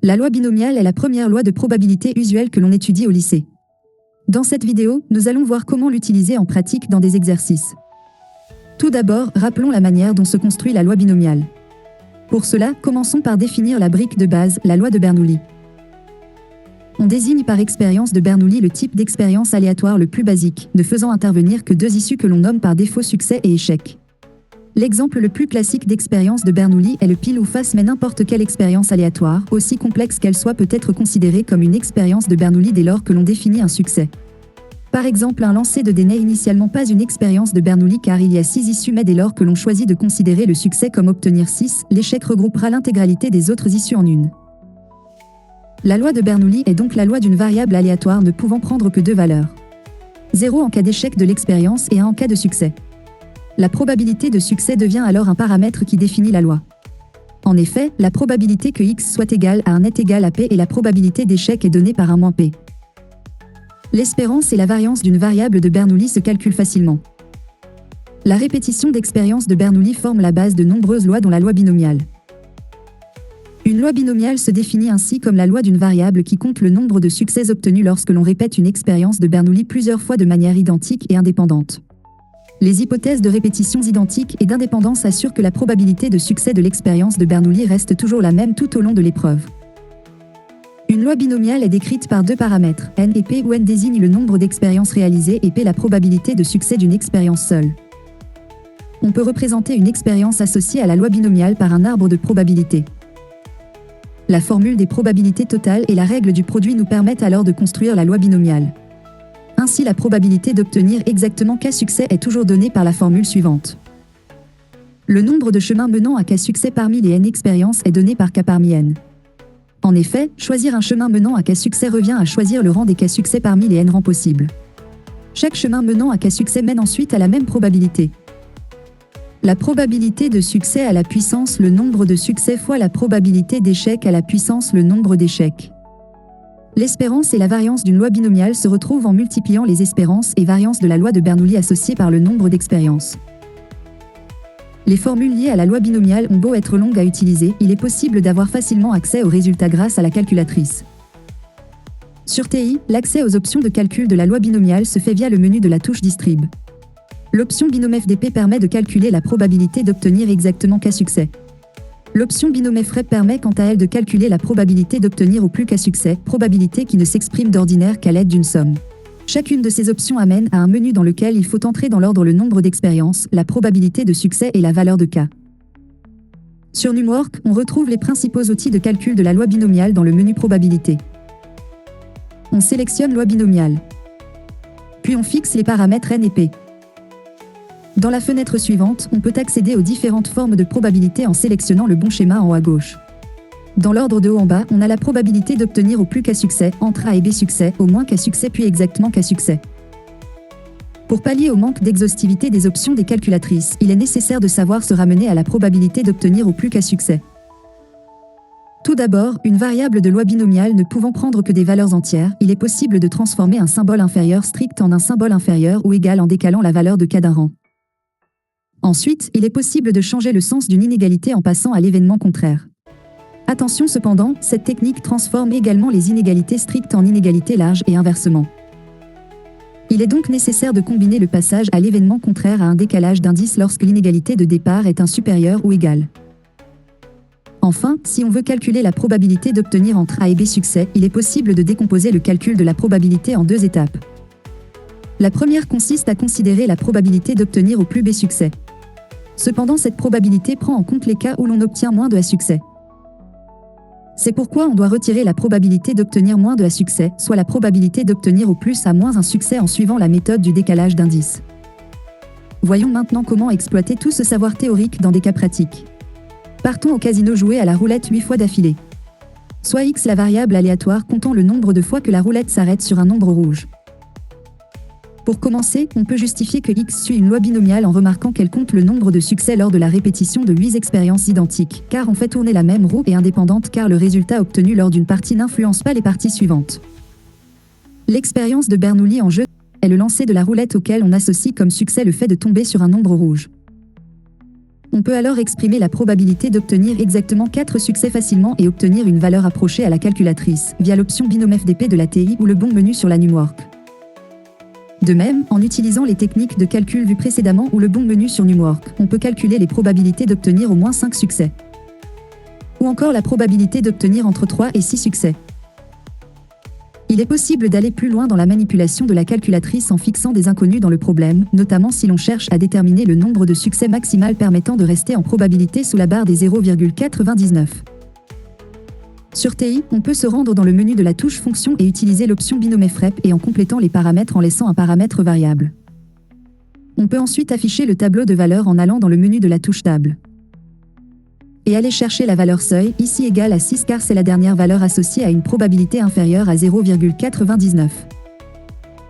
La loi binomiale est la première loi de probabilité usuelle que l'on étudie au lycée. Dans cette vidéo, nous allons voir comment l'utiliser en pratique dans des exercices. Tout d'abord, rappelons la manière dont se construit la loi binomiale. Pour cela, commençons par définir la brique de base, la loi de Bernoulli. On désigne par expérience de Bernoulli le type d'expérience aléatoire le plus basique, ne faisant intervenir que deux issues que l'on nomme par défaut succès et échec. L'exemple le plus classique d'expérience de Bernoulli est le pile ou face, mais n'importe quelle expérience aléatoire, aussi complexe qu'elle soit, peut être considérée comme une expérience de Bernoulli dès lors que l'on définit un succès. Par exemple, un lancer de dés n'est initialement pas une expérience de Bernoulli car il y a 6 issues, mais dès lors que l'on choisit de considérer le succès comme obtenir 6, l'échec regroupera l'intégralité des autres issues en une. La loi de Bernoulli est donc la loi d'une variable aléatoire ne pouvant prendre que deux valeurs. 0 en cas d'échec de l'expérience et 1 en cas de succès. La probabilité de succès devient alors un paramètre qui définit la loi. En effet, la probabilité que x soit égal à 1 est égale à p et la probabilité d'échec est donnée par 1 moins p. L'espérance et la variance d'une variable de Bernoulli se calculent facilement. La répétition d'expériences de Bernoulli forme la base de nombreuses lois dont la loi binomiale. Une loi binomiale se définit ainsi comme la loi d'une variable qui compte le nombre de succès obtenus lorsque l'on répète une expérience de Bernoulli plusieurs fois de manière identique et indépendante. Les hypothèses de répétitions identiques et d'indépendance assurent que la probabilité de succès de l'expérience de Bernoulli reste toujours la même tout au long de l'épreuve. Une loi binomiale est décrite par deux paramètres, n et p, où n désigne le nombre d'expériences réalisées et p la probabilité de succès d'une expérience seule. On peut représenter une expérience associée à la loi binomiale par un arbre de probabilité. La formule des probabilités totales et la règle du produit nous permettent alors de construire la loi binomiale. Ainsi, la probabilité d'obtenir exactement k succès est toujours donnée par la formule suivante. Le nombre de chemins menant à k succès parmi les n expériences est donné par k parmi n. En effet, choisir un chemin menant à k succès revient à choisir le rang des k succès parmi les n rangs possibles. Chaque chemin menant à k succès mène ensuite à la même probabilité. La probabilité de succès à la puissance le nombre de succès fois la probabilité d'échec à la puissance le nombre d'échecs. L'espérance et la variance d'une loi binomiale se retrouvent en multipliant les espérances et variances de la loi de Bernoulli associées par le nombre d'expériences. Les formules liées à la loi binomiale ont beau être longues à utiliser, il est possible d'avoir facilement accès aux résultats grâce à la calculatrice. Sur TI, l'accès aux options de calcul de la loi binomiale se fait via le menu de la touche Distrib. L'option binôme FDP permet de calculer la probabilité d'obtenir exactement k succès. L'option binôme FREP permet quant à elle de calculer la probabilité d'obtenir au plus k succès, probabilité qui ne s'exprime d'ordinaire qu'à l'aide d'une somme. Chacune de ces options amène à un menu dans lequel il faut entrer dans l'ordre le nombre d'expériences, la probabilité de succès et la valeur de k. Sur Numwork, on retrouve les principaux outils de calcul de la loi binomiale dans le menu probabilité. On sélectionne loi binomiale. Puis on fixe les paramètres n et p. Dans la fenêtre suivante, on peut accéder aux différentes formes de probabilité en sélectionnant le bon schéma en haut à gauche. Dans l'ordre de haut en bas, on a la probabilité d'obtenir au plus k succès, entre A et B succès, au moins k succès puis exactement k succès. Pour pallier au manque d'exhaustivité des options des calculatrices, il est nécessaire de savoir se ramener à la probabilité d'obtenir au plus k succès. Tout d'abord, une variable de loi binomiale ne pouvant prendre que des valeurs entières, il est possible de transformer un symbole inférieur strict en un symbole inférieur ou égal en décalant la valeur de k d'un rang. Ensuite, il est possible de changer le sens d'une inégalité en passant à l'événement contraire. Attention cependant, cette technique transforme également les inégalités strictes en inégalités larges et inversement. Il est donc nécessaire de combiner le passage à l'événement contraire à un décalage d'indice lorsque l'inégalité de départ est supérieure ou égale. Enfin, si on veut calculer la probabilité d'obtenir entre A et B succès, il est possible de décomposer le calcul de la probabilité en deux étapes. La première consiste à considérer la probabilité d'obtenir au plus B succès. Cependant, cette probabilité prend en compte les cas où l'on obtient moins de A succès. C'est pourquoi on doit retirer la probabilité d'obtenir moins de A succès, soit la probabilité d'obtenir au plus A moins un succès en suivant la méthode du décalage d'indice. Voyons maintenant comment exploiter tout ce savoir théorique dans des cas pratiques. Partons au casino jouer à la roulette 8 fois d'affilée. Soit x la variable aléatoire comptant le nombre de fois que la roulette s'arrête sur un nombre rouge. Pour commencer, on peut justifier que x suit une loi binomiale en remarquant qu'elle compte le nombre de succès lors de la répétition de 8 expériences identiques, car on fait tourner la même roue et indépendante car le résultat obtenu lors d'une partie n'influence pas les parties suivantes. L'expérience de Bernoulli en jeu est le lancer de la roulette auquel on associe comme succès le fait de tomber sur un nombre rouge. On peut alors exprimer la probabilité d'obtenir exactement 4 succès facilement et obtenir une valeur approchée à la calculatrice, via l'option binôme FDP de la TI ou le bon menu sur la Numwork. De même, en utilisant les techniques de calcul vues précédemment ou le bon menu sur Numwork, on peut calculer les probabilités d'obtenir au moins 5 succès. Ou encore la probabilité d'obtenir entre 3 et 6 succès. Il est possible d'aller plus loin dans la manipulation de la calculatrice en fixant des inconnus dans le problème, notamment si l'on cherche à déterminer le nombre de succès maximal permettant de rester en probabilité sous la barre des 0,99. Sur TI, on peut se rendre dans le menu de la touche fonction et utiliser l'option binôme FREP et en complétant les paramètres en laissant un paramètre variable. On peut ensuite afficher le tableau de valeurs en allant dans le menu de la touche table. Et aller chercher la valeur seuil, ici égale à 6 car c'est la dernière valeur associée à une probabilité inférieure à 0,99.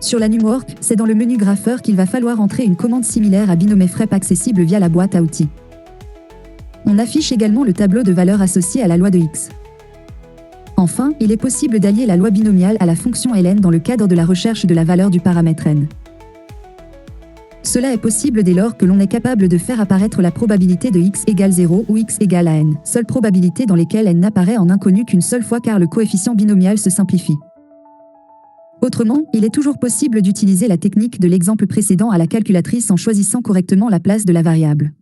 Sur la Numwork, c'est dans le menu grapheur qu'il va falloir entrer une commande similaire à binôme FREP accessible via la boîte à outils. On affiche également le tableau de valeurs associé à la loi de X. Enfin, il est possible d'allier la loi binomiale à la fonction ln dans le cadre de la recherche de la valeur du paramètre n. Cela est possible dès lors que l'on est capable de faire apparaître la probabilité de x égale 0 ou x égale à n, seule probabilité dans lesquelles n n'apparaît en inconnu qu'une seule fois car le coefficient binomial se simplifie. Autrement, il est toujours possible d'utiliser la technique de l'exemple précédent à la calculatrice en choisissant correctement la place de la variable.